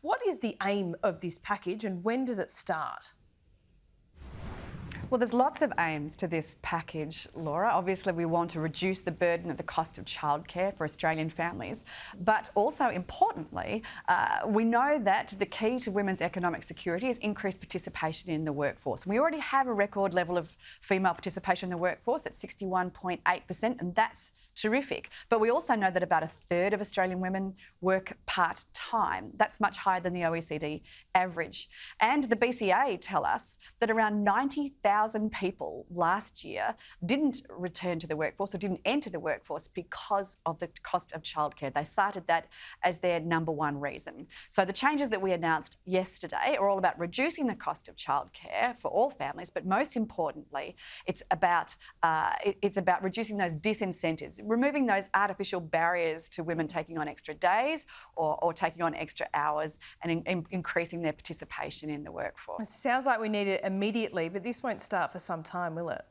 What is the aim of this package and when does it start? Well, there's lots of aims to this package, Laura. Obviously, we want to reduce the burden of the cost of childcare for Australian families. But also, importantly, we know that the key to women's economic security is increased participation in the workforce. We already have a record level of female participation in the workforce at 61.8%, and that's terrific. But we also know that about a third of Australian women work part-time. That's much higher than the OECD average. And the BCA tell us that around 90,000 people last year didn't return to the workforce or didn't enter the workforce because of the cost of childcare. They cited that as their number one reason. So the changes that we announced yesterday are all about reducing the cost of childcare for all families, but most importantly, it's about reducing those disincentives, removing those artificial barriers to women taking on extra days or taking on extra hours and increasing their participation in the workforce. It sounds like we need it immediately, but this won't start for some time, will it?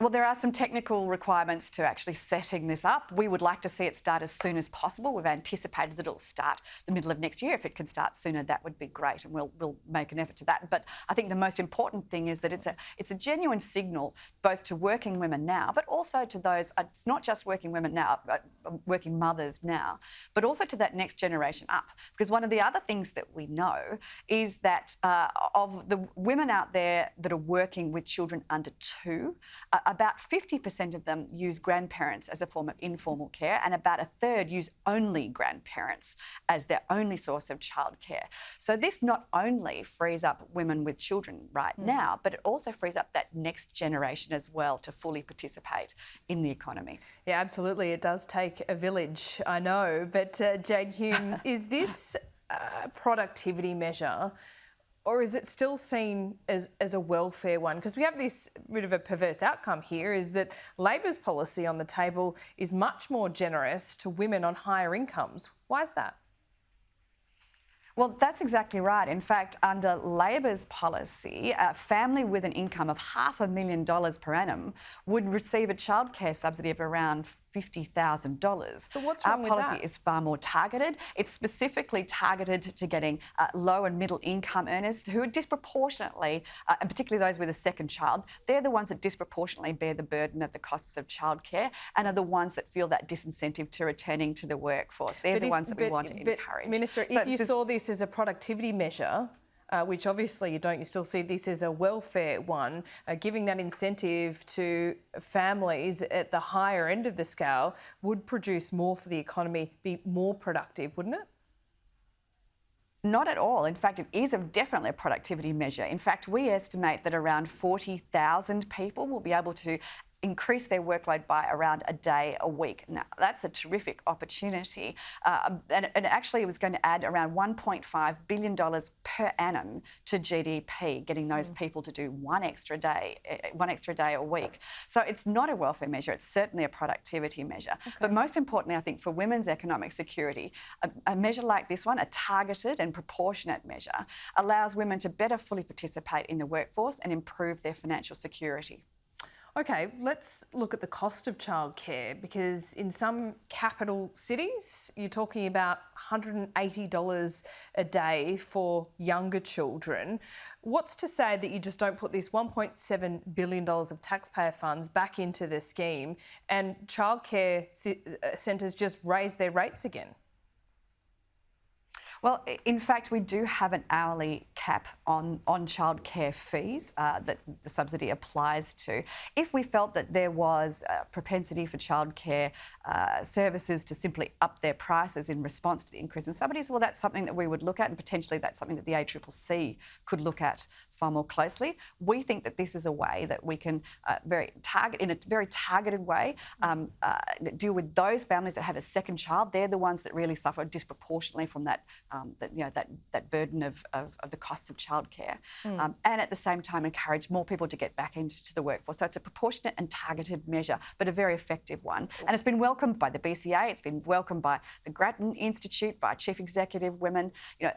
Well, there are some technical requirements to actually setting this up. We would like to see it start as soon as possible. We've anticipated that it'll start the middle of next year. If it can start sooner, that would be great, and we'll make an effort to that. But I think the most important thing is that it's a genuine signal both to working women now, but also to those. It's not just working women now, working mothers now, but also to that next generation up. Because one of the other things that we know is that of the women out there that are working with children under 2. About 50% of them use grandparents as a form of informal care, and about a third use only grandparents as their only source of childcare. So this not only frees up women with children right now, but it also frees up that next generation as well to fully participate in the economy. Yeah, absolutely. It does take a village, I know. But Jane Hume, is this a productivity measure, or is it still seen as a welfare one? Because we have this bit of a perverse outcome here, is that Labor's policy on the table is much more generous to women on higher incomes. Why is that? Well, that's exactly right. In fact, under Labor's policy, a family with an income of $500,000 per annum would receive a childcare subsidy of around $50,000. But what's wrong with that? Our policy is far more targeted. It's specifically targeted to getting low and middle income earners who are disproportionately, and particularly those with a second child, they're the ones that disproportionately bear the burden of the costs of childcare and are the ones that feel that disincentive to returning to the workforce. They're the ones that we want to encourage. Minister, if you saw this as a productivity measure, which obviously you don't, you still see this as a welfare one, giving that incentive to families at the higher end of the scale would produce more for the economy, be more productive, wouldn't it? Not at all. In fact, it is definitely a productivity measure. In fact, we estimate that around 40,000 people will be able to increase their workload by around a day a week. Now, that's a terrific opportunity. And actually, it was going to add around $1.5 billion per annum to GDP, getting those people to do one extra day a week. So it's not a welfare measure. It's certainly a productivity measure. Okay. But most importantly, I think for women's economic security, a measure like this one, a targeted and proportionate measure, allows women to better fully participate in the workforce and improve their financial security. Okay, let's look at the cost of childcare, because in some capital cities, you're talking about $180 a day for younger children. What's to say that you just don't put this $1.7 billion of taxpayer funds back into the scheme and childcare centres just raise their rates again? Well, in fact, we do have an hourly cap on childcare fees that the subsidy applies to. If we felt that there was a propensity for childcare services to simply up their prices in response to the increase in subsidies, well, that's something that we would look at, and potentially that's something that the ACCC could look at far more closely. We think that this is a way that we can in a very targeted way, deal with those families that have a second child. They're the ones that really suffer disproportionately from that burden of the costs of childcare, and at the same time encourage more people to get back into the workforce. So it's a proportionate and targeted measure, but a very effective one. And it's been welcomed by the BCA. It's been welcomed by the Grattan Institute, by Chief Executive Women.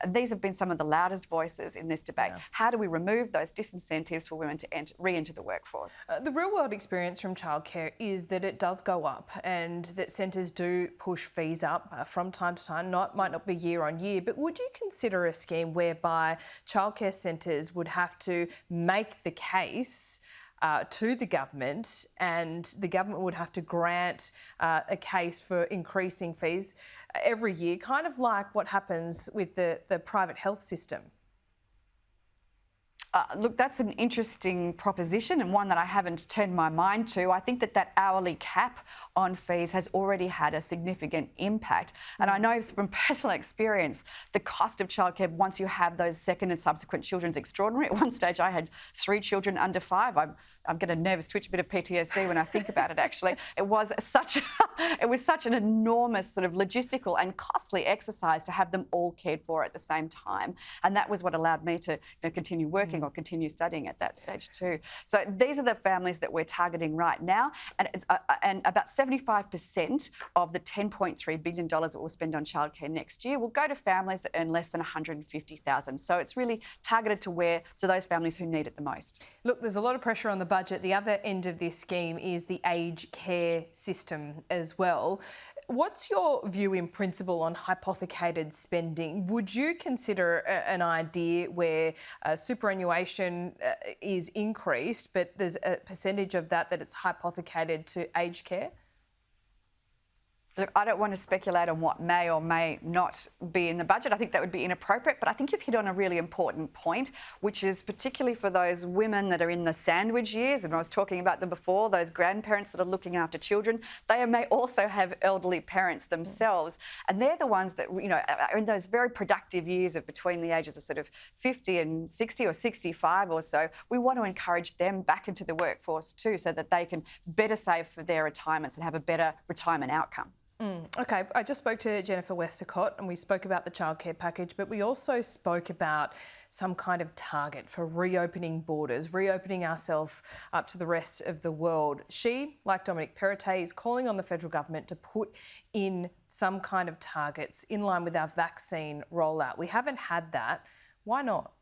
These have been some of the loudest voices in this debate. Yeah. How do we remove remove those disincentives for women to re-enter the workforce. The real world experience from childcare is that it does go up and that centres do push fees up from time to time. Might not be year on year, but would you consider a scheme whereby childcare centres would have to make the case to the government, and the government would have to grant a case for increasing fees every year, kind of like what happens with the private health system? Look, that's an interesting proposition and one that I haven't turned my mind to. I think that hourly cap on fees has already had a significant impact. And I know from personal experience, the cost of childcare, once you have those second and subsequent children, is extraordinary. At one stage, I had 3 children under 5. I'm getting a nervous twitch, a bit of PTSD when I think about it, actually. It was such an enormous sort of logistical and costly exercise to have them all cared for at the same time. And that was what allowed me to continue working or continue studying at that stage too. So these are the families that we're targeting right now. And, and about 75% of the $10.3 billion that we'll spend on childcare next year will go to families that earn less than $150,000. So it's really targeted to those families who need it the most. Look, there's a lot of pressure on the budget. The other end of this scheme is the aged care system as well. What's your view in principle on hypothecated spending? Would you consider an idea where superannuation is increased, but there's a percentage of that it's hypothecated to aged care? Look, I don't want to speculate on what may or may not be in the budget. I think that would be inappropriate, but I think you've hit on a really important point, which is particularly for those women that are in the sandwich years, and I was talking about them before, those grandparents that are looking after children. They may also have elderly parents themselves, and they're the ones that are in those very productive years of between the ages of sort of 50 and 60 or 65 or so. We want to encourage them back into the workforce too, so that they can better save for their retirements and have a better retirement outcome. Okay, I just spoke to Jennifer Westacott and we spoke about the childcare package, but we also spoke about some kind of target for reopening borders, reopening ourselves up to the rest of the world. She, like Dominic Perrottet, is calling on the federal government to put in some kind of targets in line with our vaccine rollout. We haven't had that. Why not?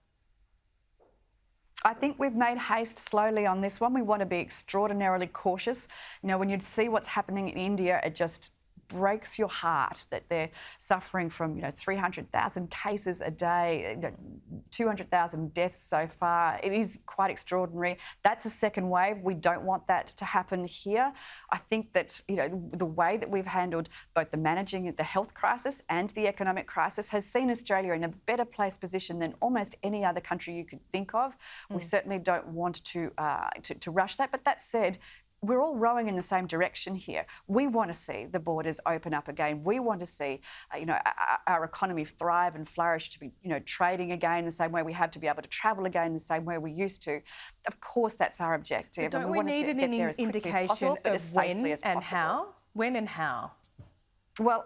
I think we've made haste slowly on this one. We want to be extraordinarily cautious. When you see what's happening in India, it just breaks your heart that they're suffering from 300,000 cases a day, 200,000 deaths so far. It is quite extraordinary. That's a second wave. We don't want that to happen here. I think that the way that we've handled both the managing the health crisis and the economic crisis has seen Australia in a better place position than almost any other country you could think of. We certainly don't want to rush that. But that said, we're all rowing in the same direction here. We want to see the borders open up again. We want to see, our economy thrive and flourish, to be, trading again the same way we have, to be able to travel again the same way we used to. Of course, that's our objective. But don't we need an indication of when and how? When and how? Well,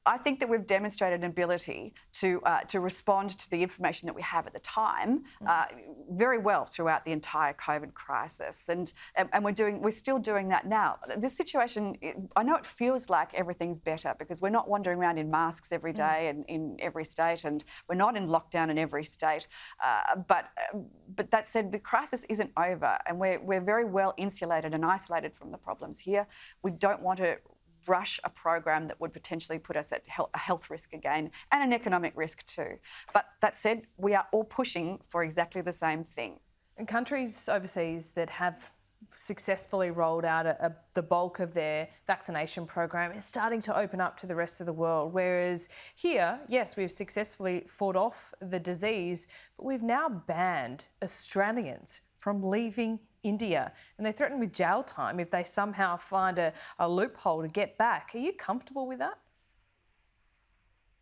I think that we've demonstrated an ability to respond to the information that we have at the time very well throughout the entire COVID crisis, and we're still doing that now. This situation, I know it feels like everything's better because we're not wandering around in masks every day and in every state, and we're not in lockdown in every state. But that said, the crisis isn't over, and we're very well insulated and isolated from the problems here. We don't want to rush a program that would potentially put us at a health risk again and an economic risk too. But that said, we are all pushing for exactly the same thing. And countries overseas that have successfully rolled out the bulk of their vaccination program is starting to open up to the rest of the world. Whereas here, yes, we've successfully fought off the disease, but we've now banned Australians from leaving India, and they're threatened with jail time if they somehow find a loophole to get back. Are you comfortable with that?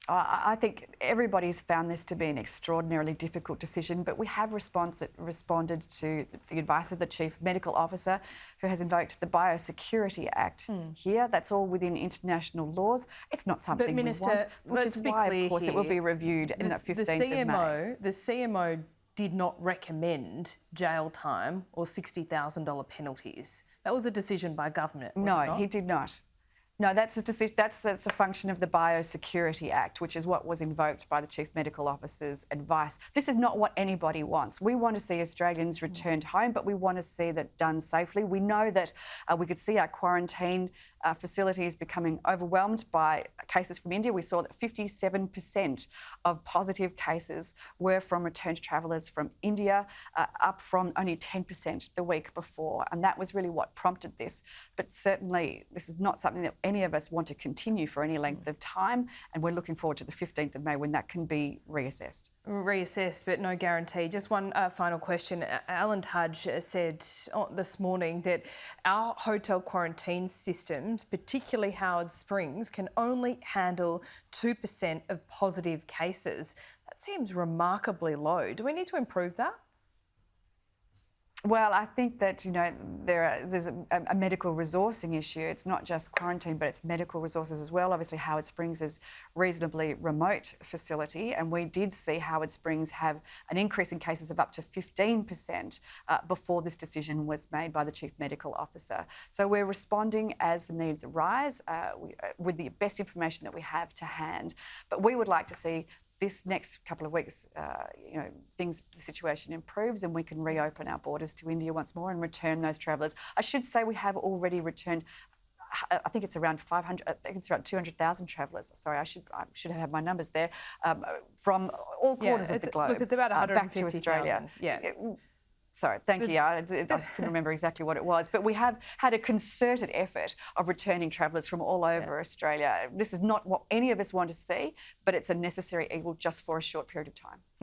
I think everybody's found this to be an extraordinarily difficult decision, but we have responded to the advice of the Chief Medical Officer, who has invoked the Biosecurity Act here. That's all within international laws. It's not something we want, which is why, of course, it will be reviewed in the 15th of May. The CMO did not recommend jail time or $60,000 penalties. That was a decision by government, was it not? No, he did not. No, that's a function of the Biosecurity Act, which is what was invoked by the Chief Medical Officer's advice. This is not what anybody wants. We want to see Australians returned home, but we want to see that done safely. We know that we could see our quarantine facilities becoming overwhelmed by cases from India. We saw that 57% of positive cases were from returned travellers from India, up from only 10% the week before. And that was really what prompted this. But certainly this is not something that any of us want to continue for any length of time. And we're looking forward to the 15th of May when that can be reassessed. Reassessed, but no guarantee. Just one final question. Alan Tudge said this morning that our hotel quarantine systems, particularly Howard Springs, can only handle 2% of positive cases. That seems remarkably low. Do we need to improve that? Well, I think that, there's a medical resourcing issue. It's not just quarantine, but it's medical resources as well. Obviously, Howard Springs is a reasonably remote facility, and we did see Howard Springs have an increase in cases of up to 15% before this decision was made by the Chief Medical Officer. So we're responding as the needs arise with the best information that we have to hand. But we would like to see this next couple of weeks, the situation improves and we can reopen our borders to India once more and return those travellers. I should say we have already returned, I think it's around 200,000 travellers. Sorry, I should have my numbers there, from all corners of the globe. Look, it's about 150,000. Back to Australia. Yeah. Sorry, thank you. I couldn't remember exactly what it was. But we have had a concerted effort of returning travellers from all over Australia. This is not what any of us want to see, but it's a necessary evil just for a short period of time.